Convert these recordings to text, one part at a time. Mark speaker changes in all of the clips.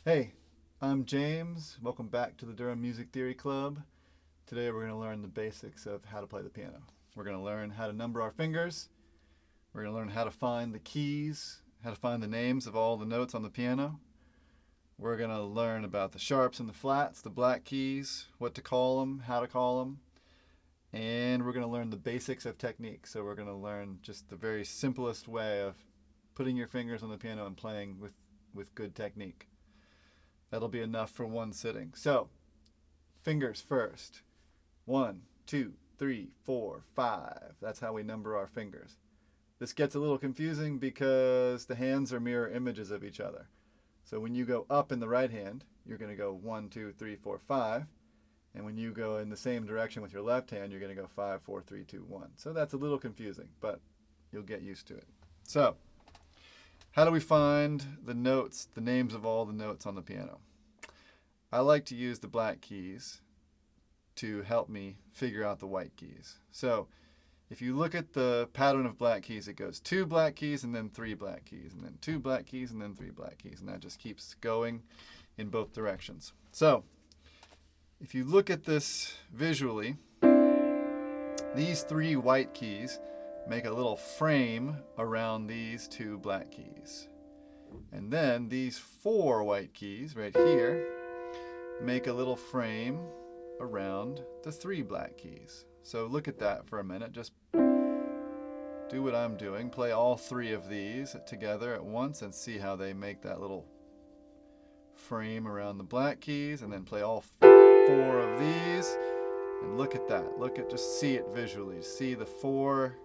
Speaker 1: Hey, I'm James. Welcome back to the Durham Music Theory Club. Today we're going to learn the basics of how to play the piano. We're going to learn how to number our fingers. We're going to learn how to find the keys, how to find the names of all the notes on the piano. We're going to learn about the sharps and the flats, the black keys, what to call them, how to call them. And we're going to learn the basics of technique. So we're going to learn just the very simplest way of putting your fingers on the piano and playing with good technique. That'll be enough for one sitting. So, fingers first. 1, 2, 3, 4, 5. That's how we number our fingers. This gets a little confusing because the hands are mirror images of each other. So when you go up in the right hand, you're going to go 1, 2, 3, 4, 5. And when you go in the same direction with your left hand, you're going to go 5, 4, 3, 2, 1. So that's a little confusing, but you'll get used to it. So, how do we find the notes, the names of all the notes on the piano? I like to use the black keys to help me figure out the white keys. So if you look at the pattern of black keys, it goes 2 black keys and then 3 black keys and then 2 black keys and then 3 black keys. And that just keeps going in both directions. So if you look at this visually, these 3 white keys make a little frame around these 2 black keys. And then these 4 white keys right here make a little frame around the 3 black keys. So look at that for a minute. Just do what I'm doing. Play all 3 of these together at once and see how they make that little frame around the black keys, and then play all 4 of these and look at that. Just see it visually. See the 4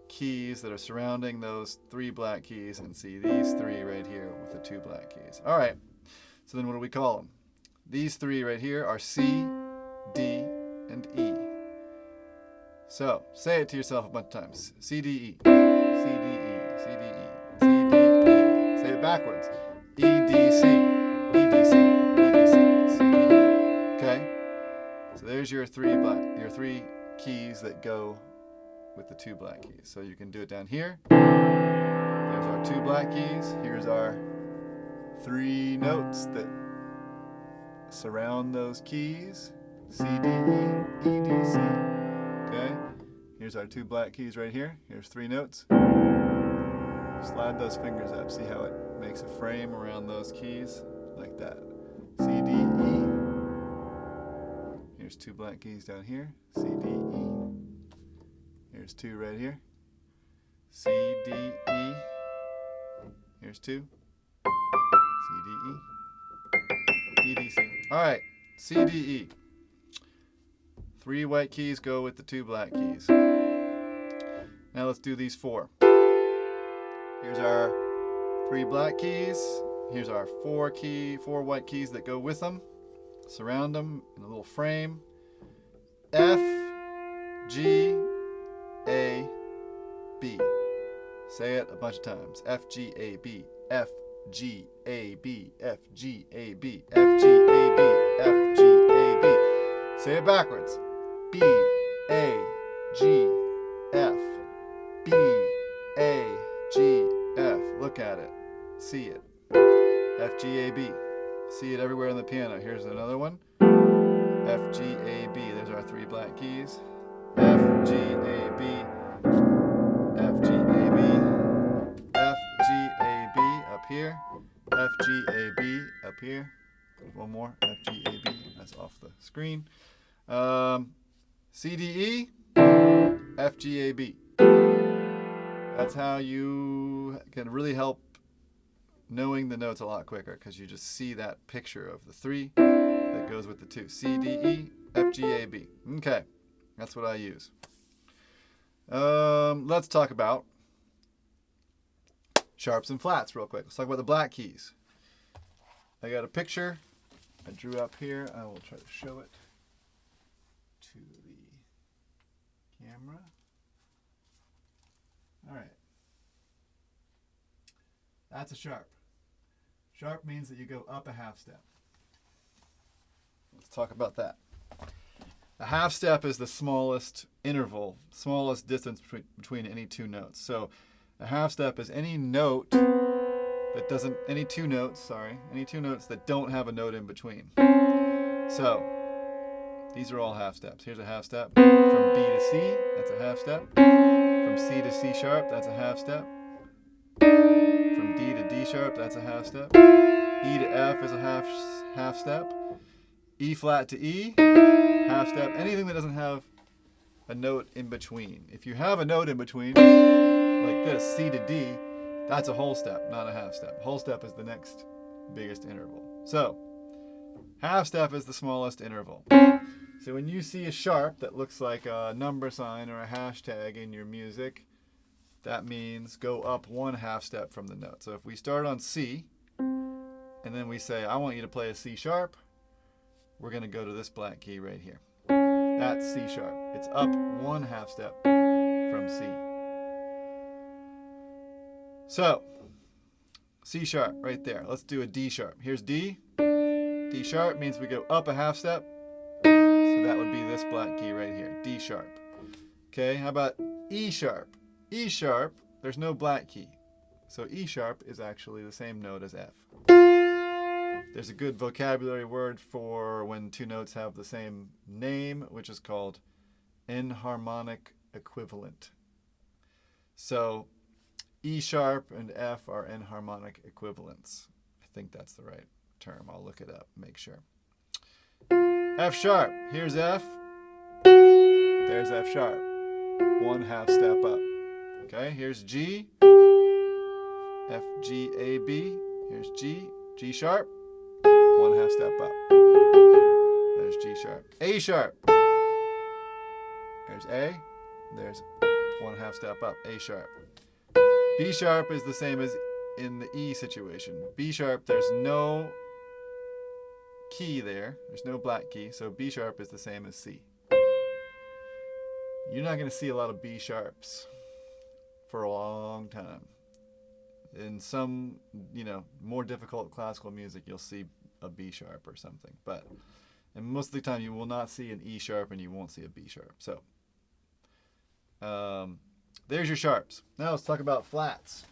Speaker 1: keys that are surrounding those 3 black keys, and see these 3 right here with the 2 black keys. All right, so then what do we call them? These 3 right here are C, D, and E. So say it to yourself a bunch of times. C, D, E, C, D, E, C, D, E, C, D, E. Say it backwards. E, D, C, E, D, C, E, D, C, C, D, E. Okay? So there's your 3 keys that go with the 2 black keys. So you can do it down here. There's our 2 black keys. Here's our 3 notes that surround those keys. C, D, E, E, D, C. Okay? Here's our 2 black keys right here. Here's 3 notes. Slide those fingers up. See how it makes a frame around those keys? Like that. C, D, E. Here's 2 black keys down here. C, D, E. Here's 2 right here. C, D, E. Here's 2. C, D, E. E, D, C. All right, C, D, E. 3 white keys go with the 2 black keys. Now let's do these 4. Here's our 3 black keys. Here's our 4 white keys that go with them. Surround them in a little frame. F, G, A, B. Say it a bunch of times. F, G, A, B. F, G, A, B. F, G, A, B. F, G, A, B. F, G, A, B. Say it backwards. B, A, G, F. B, A, G, F. Look at it. See it. F, G, A, B. See it everywhere on the piano. Here's another one. F, G, A, B. There's our 3 black keys. F, G, A, B. F, G, A, B. F, G, A, B up here. F, G, A, B up here. One more. F, G, A, B. That's off the screen. C, D, E. F, G, A, B. That's how you can really help knowing the notes a lot quicker, because you just see that picture of the 3 that goes with the 2. C, D, E, F, G, A, B. Okay, that's what I use. Let's talk about sharps and flats real quick. Let's talk about the black keys. I got a picture I drew up here. I will try to show it to the camera. All right. That's a sharp. Sharp means that you go up a half step. Let's talk about that. A half step is the smallest interval, smallest distance between any 2 notes. So a half step is any note that doesn't, any two notes that don't have a note in between. So these are all half steps. Here's a half step. From B to C, that's a half step. From C to C sharp, that's a half step. From D to D sharp, that's a half step. E to F is a half step. E flat to E, half step. Anything that doesn't have a note in between. If you have a note in between, like this, C to D, that's a whole step, not a half step. Whole step is the next biggest interval. So, half step is the smallest interval. So when you see a sharp that looks like a number sign or a hashtag in your music, that means go up one half step from the note. So if we start on C, and then we say, I want you to play a C sharp, we're going to go to this black key right here. That's C sharp. It's up one half step from C. So, C sharp right there. Let's do a D sharp. Here's D. D sharp means we go up a half step. So that would be this black key right here, D sharp. Okay, how about E sharp? E sharp, there's no black key. So E sharp is actually the same note as F. There's a good vocabulary word for when two notes have the same name, which is called enharmonic equivalent. So E sharp and F are enharmonic equivalents. I think that's the right term. I'll look it up, make sure. F sharp, here's F, there's F sharp, one half step up. Okay, here's G, F, G, A, B, here's G, G sharp, one half step up. There's G sharp. A sharp. There's A. There's one half step up. A sharp. B sharp is the same as in the E situation. B sharp, there's no key there. There's no black key. So B sharp is the same as C. You're not going to see a lot of B sharps for a long time. In some, more difficult classical music, you'll see a B sharp or something, and most of the time you will not see an E sharp and you won't see a B sharp. So there's your sharps. Now let's talk about flats.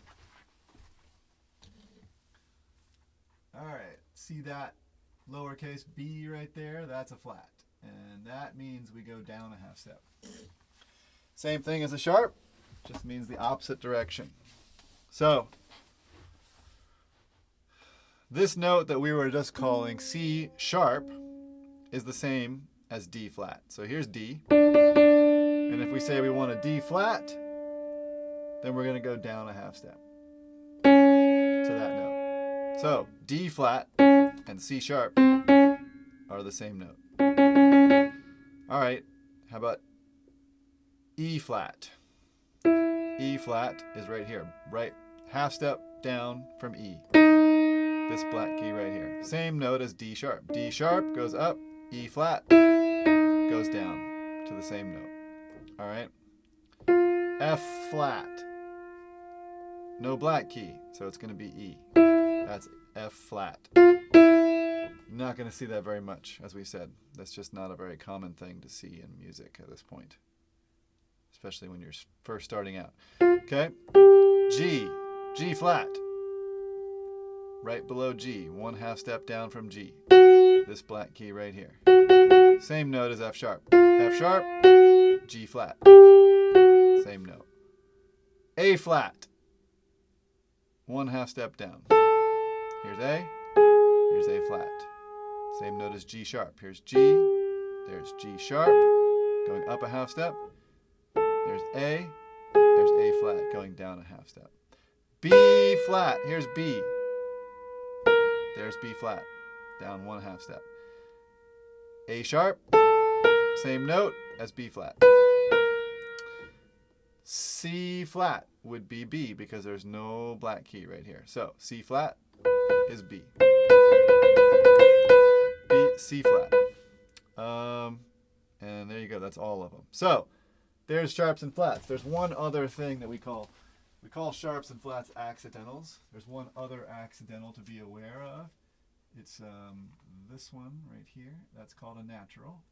Speaker 1: All right, see that lowercase b right there? That's a flat, and that means we go down a half step. Same thing as a sharp, just means the opposite direction. So this note that we were just calling C sharp is the same as D flat. So here's D. And if we say we want a D flat, then we're going to go down a half step to that note. So D flat and C sharp are the same note. All right, how about E flat? E flat is right here, right half step down from E. This black key right here. Same note as D sharp. D sharp goes up, E flat goes down to the same note. All right. F flat. No black key, so it's going to be E. That's F flat. Not going to see that very much, as we said. That's just not a very common thing to see in music at this point, especially when you're first starting out. Okay. G. G flat. Right below G, one half step down from G. This black key right here. Same note as F sharp. F sharp, G flat. Same note. A flat. One half step down. Here's A, here's A flat. Same note as G sharp. Here's G, there's G sharp, going up a half step. There's A, there's A flat, going down a half step. B flat, here's B. There's B flat, down one half step. A sharp, same note as B flat. C flat would be B because there's no black key right here. So C flat is B. B, C flat. And there you go, that's all of them. So there's sharps and flats. There's one other thing that we call sharps and flats accidentals. There's one other accidental to be aware of. It's this one right here. That's called a natural.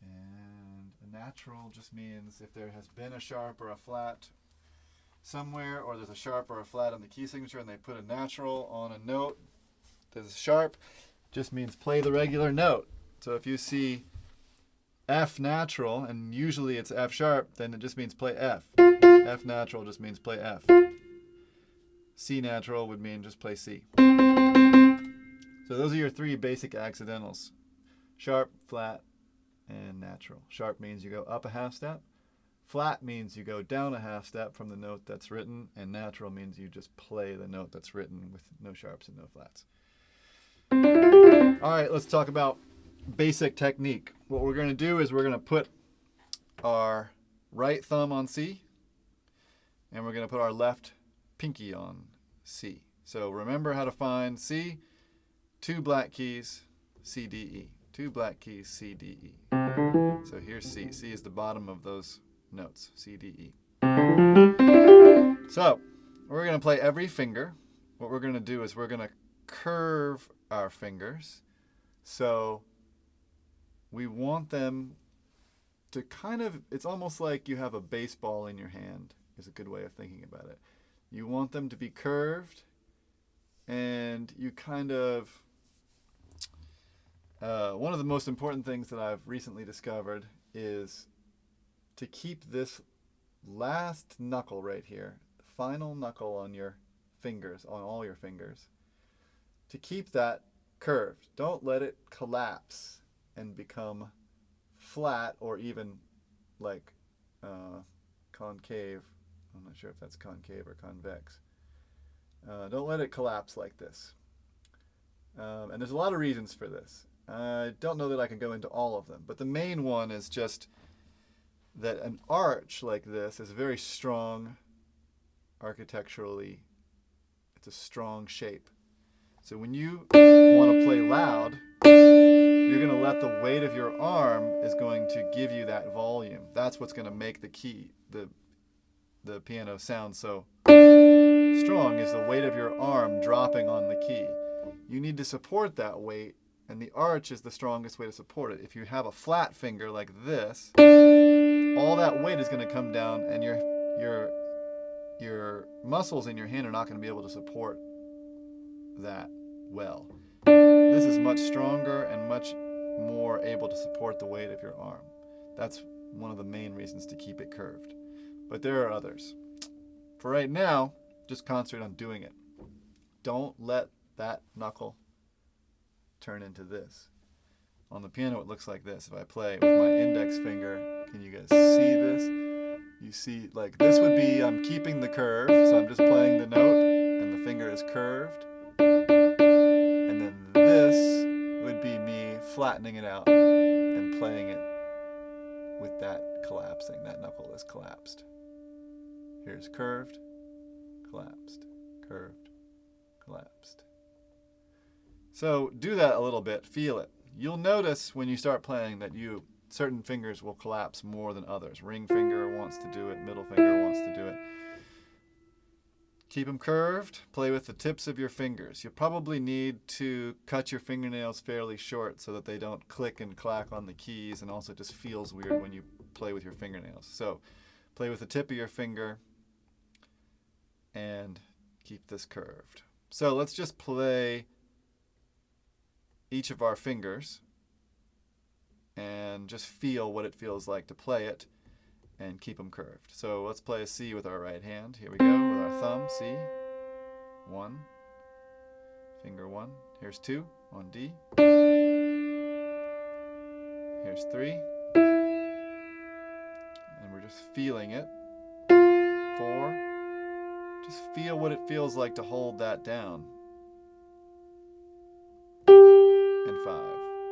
Speaker 1: And a natural just means if there has been a sharp or a flat somewhere, or there's a sharp or a flat on the key signature, and they put a natural on a note, there's a sharp, just means play the regular note. So if you see F natural, and usually it's F sharp, then it just means play F. F natural just means play F. C natural would mean just play C. So those are your three basic accidentals: sharp, flat, and natural. Sharp means you go up a half step. Flat means you go down a half step from the note that's written, and natural means you just play the note that's written with no sharps and no flats. All right, let's talk about basic technique. What we're going to do is we're going to put our right thumb on C, and we're going to put our left pinky on C. So remember how to find C: two black keys, C, D, E. Two black keys, C, D, E. So here's C. C is the bottom of those notes, C, D, E. So we're going to play every finger. What we're going to do is we're going to curve our fingers. So we want them to kind of, it's almost like you have a baseball in your hand, is a good way of thinking about it. You want them to be curved, and you kind of, one of the most important things that I've recently discovered is to keep this last knuckle right here, the final knuckle on your fingers, on all your fingers, to keep that curved. Don't let it collapse and become flat or even like concave. I'm not sure if that's concave or convex. Don't let it collapse like this. And there's a lot of reasons for this. I don't know that I can go into all of them, but the main one is just that an arch like this is very strong architecturally. It's a strong shape. So when you want to play loud, you're going to let the weight of your arm is going to give you that volume. That's what's going to make the key, the piano sound so strong, is the weight of your arm dropping on the key. You need to support that weight, and the arch is the strongest way to support it. If you have a flat finger like this, all that weight is going to come down, and your muscles in your hand are not going to be able to support that well. This is much stronger and much more able to support the weight of your arm. That's one of the main reasons to keep it curved. But there are others. For right now, just concentrate on doing it. Don't let that knuckle turn into this. On the piano it looks like this. If I play with my index finger, can you guys see this? You see, like, this would be, I'm keeping the curve, so I'm just playing the note, and the finger is curved. And then this would be me flattening it out and playing it with that collapsing. That knuckle is collapsed. Here's curved, collapsed, curved, collapsed. So do that a little bit, feel it. You'll notice when you start playing that certain fingers will collapse more than others. Ring finger wants to do it, middle finger wants to do it. Keep them curved, play with the tips of your fingers. You'll probably need to cut your fingernails fairly short so that they don't click and clack on the keys, and also it just feels weird when you play with your fingernails. So play with the tip of your finger and keep this curved. So let's just play each of our fingers and just feel what it feels like to play it and keep them curved. So let's play a C with our right hand. Here we go with our thumb, C. 1, finger 1. Here's 2 on D. Here's 3. And we're just feeling it. 4. Just feel what it feels like to hold that down. And 5.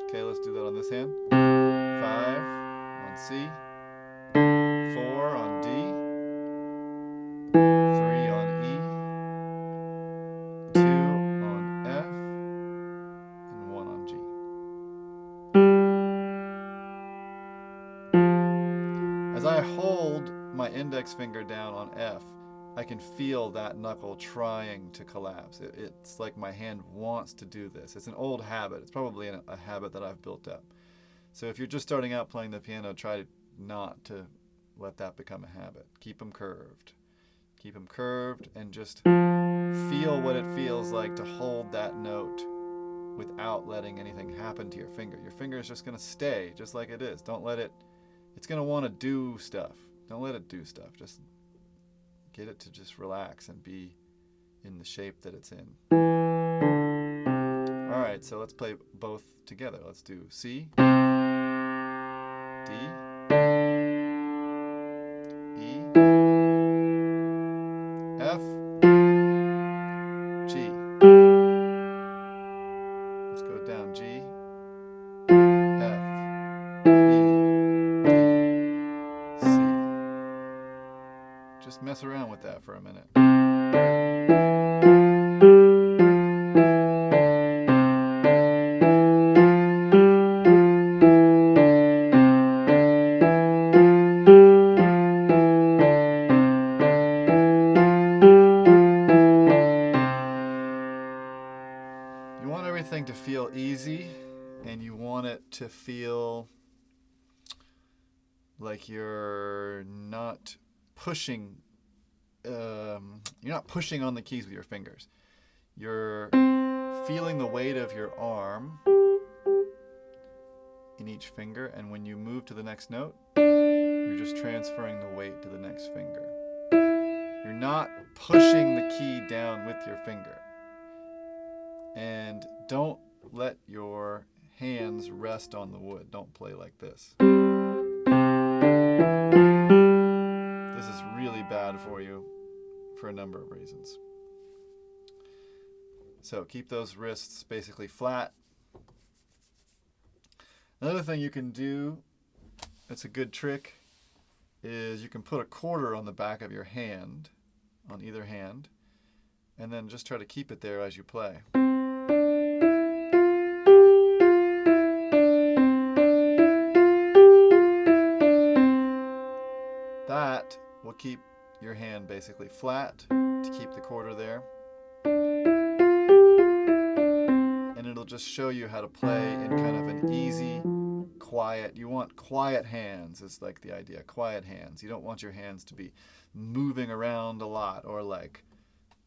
Speaker 1: Okay, let's do that on this hand. 5 on C. 4 on D. 3 on E. 2 on F. And 1 on G. As I hold my index finger down on F, I can feel that knuckle trying to collapse. It's like my hand wants to do this. It's an old habit. It's probably a habit that I've built up. So if you're just starting out playing the piano, try not to let that become a habit. Keep them curved. Keep them curved and just feel what it feels like to hold that note without letting anything happen to your finger. Your finger is just going to stay just like it is. Don't let it, it's going to want to do stuff. Don't let it do stuff. Just get it to just relax and be in the shape that it's in. All right, so let's play both together. Let's do C, D, E, F, G. Let's go down. G, F, E, D, C. Just mess around with that for a minute. You want everything to feel easy, and you want it to feel like you're not pushing on the keys with your fingers. You're feeling the weight of your arm in each finger, and when you move to the next note, you're just transferring the weight to the next finger. You're not pushing the key down with your finger. And don't let your hands rest on the wood. Don't play like this. This is really bad for you for a number of reasons. So keep those wrists basically flat. Another thing you can do, that's a good trick, is you can put a quarter on the back of your hand, on either hand, and then just try to keep it there as you play. That will keep your hand basically flat to keep the quarter there. And it'll just show you how to play in kind of an easy, quiet, you want quiet hands is like the idea, quiet hands. You don't want your hands to be moving around a lot or like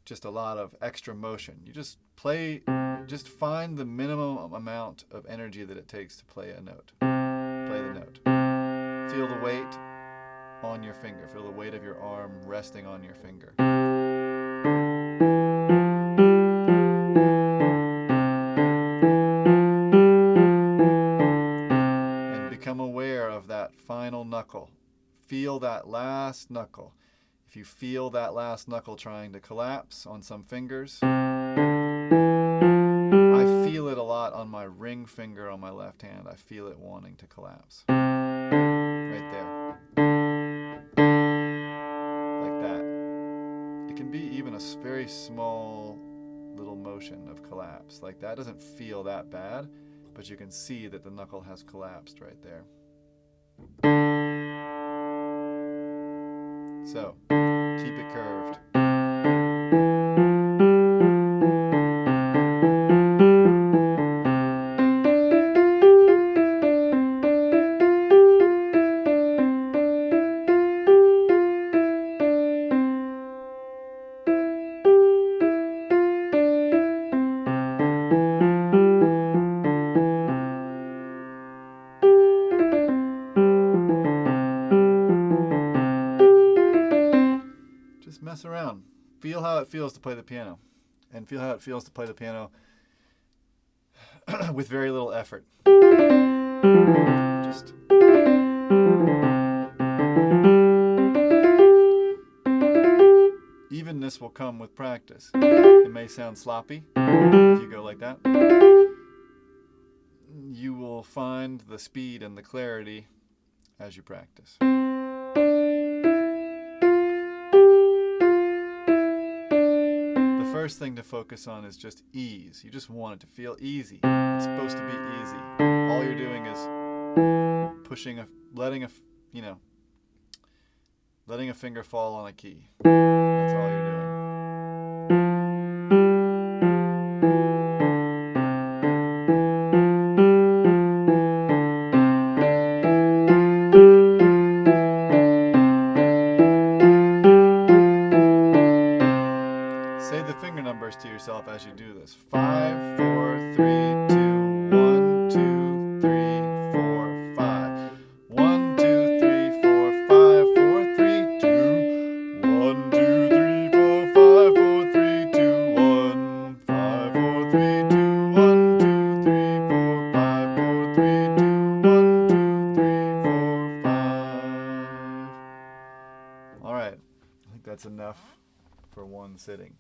Speaker 1: just a lot of extra motion. You just play, just find the minimum amount of energy that it takes to play a note. Play the note. Feel the weight on your finger. Feel the weight of your arm resting on your finger. And become aware of that final knuckle. Feel that last knuckle. If you feel that last knuckle trying to collapse on some fingers, I feel it a lot on my ring finger on my left hand. I feel it wanting to collapse. Right there. Like that. It can be even a very small little motion of collapse. Like that doesn't feel that bad, but you can see that the knuckle has collapsed right there. So, keep it curved. Mess around. Feel how it feels to play the piano. And feel how it feels to play the piano with very little effort. Just evenness will come with practice. It may sound sloppy if you go like that. You will find the speed and the clarity as you practice. First thing to focus on is just ease. You just want it to feel easy. It's supposed to be easy. All you're doing is pushing letting a finger fall on a key. That's all you're doing. yourself as you do this. 5, 4, 3, 2, 1, 2, 3, 4, 5. 1, 2, 3, 4, 5, 4, 3, 2. 1, 2, 3, 4, 5, 4, 3, 2, 1. 5, 4, 3, 2, 1, 2, 3, 4, 5, 4, 3, 2, 1, 2, 3, 4, 5. All right, I think that's enough for one sitting.